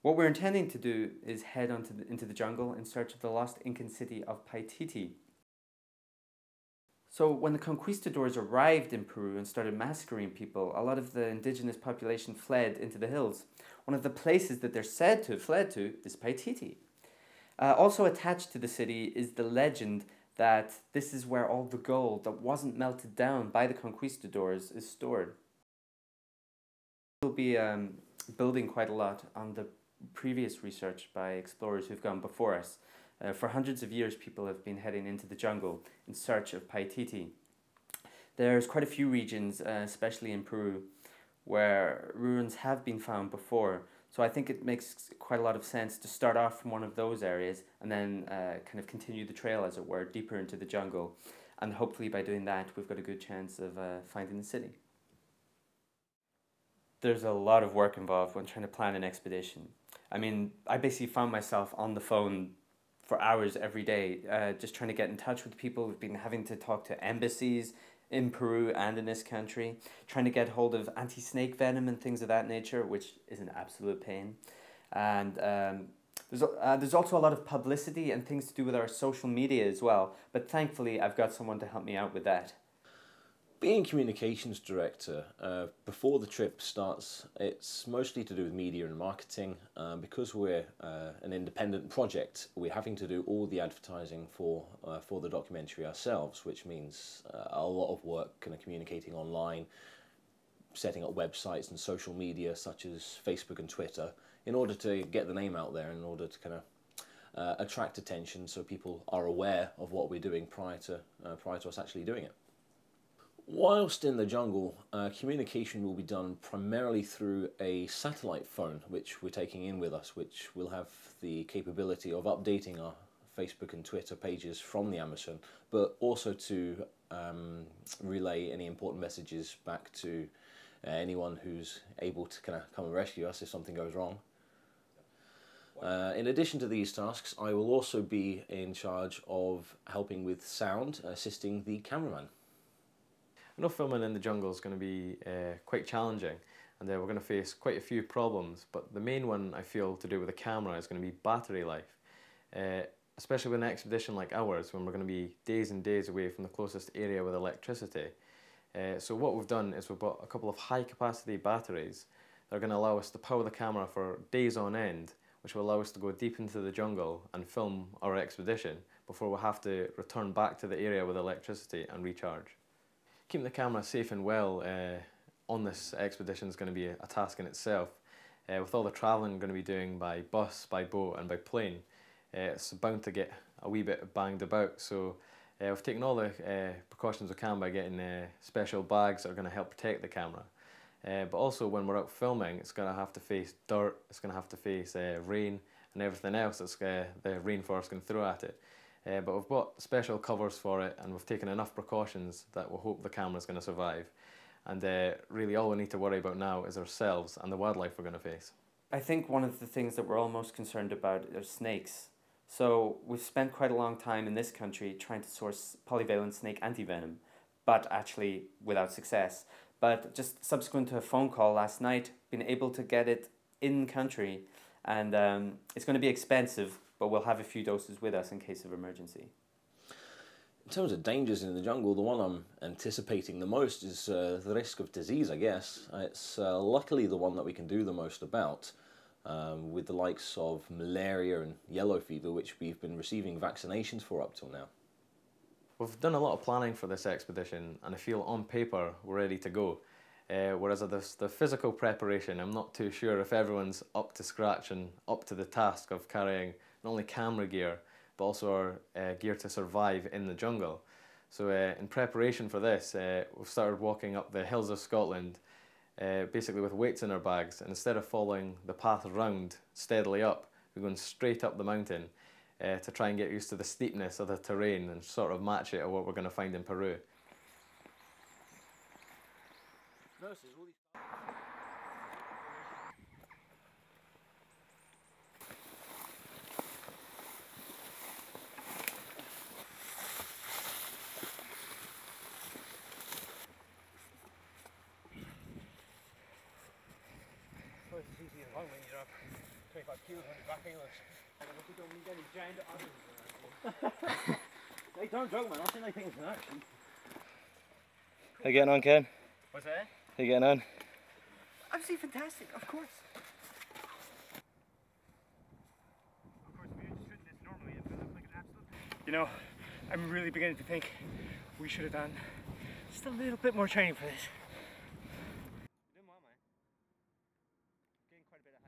What we're intending to do is head into the jungle in search of the lost Incan city of Paititi. So when the conquistadors arrived in Peru and started massacring people, a lot of the indigenous population fled into the hills. One of the places that they're said to have fled to is Paititi. Also attached to the city is the legend that this is where all the gold that wasn't melted down by the conquistadors is stored. We'll be building quite a lot on the previous research by explorers who've gone before us. For hundreds of years, people have been heading into the jungle in search of Paititi. There's quite a few regions, especially in Peru, where ruins have been found before. So I think it makes quite a lot of sense to start off from one of those areas and then kind of continue the trail, as it were, deeper into the jungle. And hopefully by doing that, we've got a good chance of finding the city. There's a lot of work involved when trying to plan an expedition. I mean, I basically found myself on the phone for hours every day, just trying to get in touch with people. We've been having to talk to embassies in Peru and in this country, trying to get hold of anti-snake venom and things of that nature, which is an absolute pain. And there's also a lot of publicity and things to do with our social media as well, but thankfully I've got someone to help me out with that. Being communications director, before the trip starts, it's mostly to do with media and marketing. Because we're an independent project, we're having to do all the advertising for the documentary ourselves, which means a lot of work kind of communicating online, setting up websites and social media such as Facebook and Twitter, in order to get the name out there, in order to kind of attract attention so people are aware of what we're doing prior to us actually doing it. Whilst in the jungle, communication will be done primarily through a satellite phone, which we're taking in with us, which will have the capability of updating our Facebook and Twitter pages from the Amazon, but also to relay any important messages back to anyone who's able to kind of come and rescue us if something goes wrong. In addition to these tasks, I will also be in charge of helping with sound, assisting the cameraman. I know filming in the jungle is going to be quite challenging, and we're going to face quite a few problems, but the main one I feel to do with the camera is going to be battery life, especially with an expedition like ours when we're going to be days and days away from the closest area with electricity. So what we've done is we've bought a couple of high capacity batteries that are going to allow us to power the camera for days on end, which will allow us to go deep into the jungle and film our expedition before we have to return back to the area with electricity and recharge. Keeping the camera safe and well on this expedition is going to be a task in itself. With all the travelling we're going to be doing by bus, by boat and by plane, it's bound to get a wee bit banged about, so we've taken all the precautions we can by getting special bags that are going to help protect the camera. But also when we're out filming, it's going to have to face dirt, it's going to have to face rain and everything else that's the rainforest can throw at it. But we've bought special covers for it, and we've taken enough precautions that we'll hope the camera's going to survive. And really all we need to worry about now is ourselves and the wildlife we're going to face. I think one of the things that we're all most concerned about are snakes. So we've spent quite a long time in this country trying to source polyvalent snake antivenom, but actually without success. But just subsequent to a phone call last night, been able to get it in country, and it's going to be expensive, but we'll have a few doses with us in case of emergency. In terms of dangers in the jungle, the one I'm anticipating the most is the risk of disease, I guess. It's luckily the one that we can do the most about, with the likes of malaria and yellow fever, which we've been receiving vaccinations for up till now. We've done a lot of planning for this expedition, and I feel on paper we're ready to go. Whereas the physical preparation, I'm not too sure if everyone's up to scratch and up to the task of carrying not only camera gear, but also our gear to survive in the jungle. So in preparation for this, we've started walking up the hills of Scotland, basically with weights in our bags, and instead of following the path round steadily up, we're going straight up the mountain to try and get used to the steepness of the terrain and sort of match it to what we're going to find in Peru. twice as easy as one when you drop 25 kilos on your back anyways. And what you don't need any giant others. They don't joke, man. I've seen things in action. How you getting on, Ken? What's that? How you getting on? Absolutely fantastic, of course. Of course, if we were just shooting this normally, it would look like an absolute... You know, I'm really beginning to think we should have done just a little bit more training for this. Doing well, man. Getting quite a bit of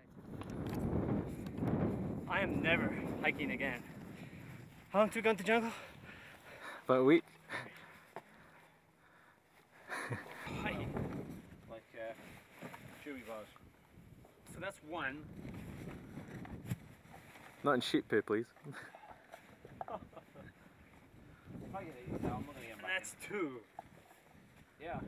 hike. I am never hiking again. How long do we go into the jungle? About a week. Hiking. Like chewy bars. So that's one. Not in sheep poo, please. That's two. Yeah.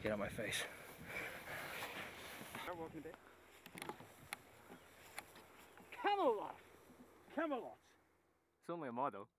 Get out my face. Start walking a bit. Camelot! Camelot! It's only a model.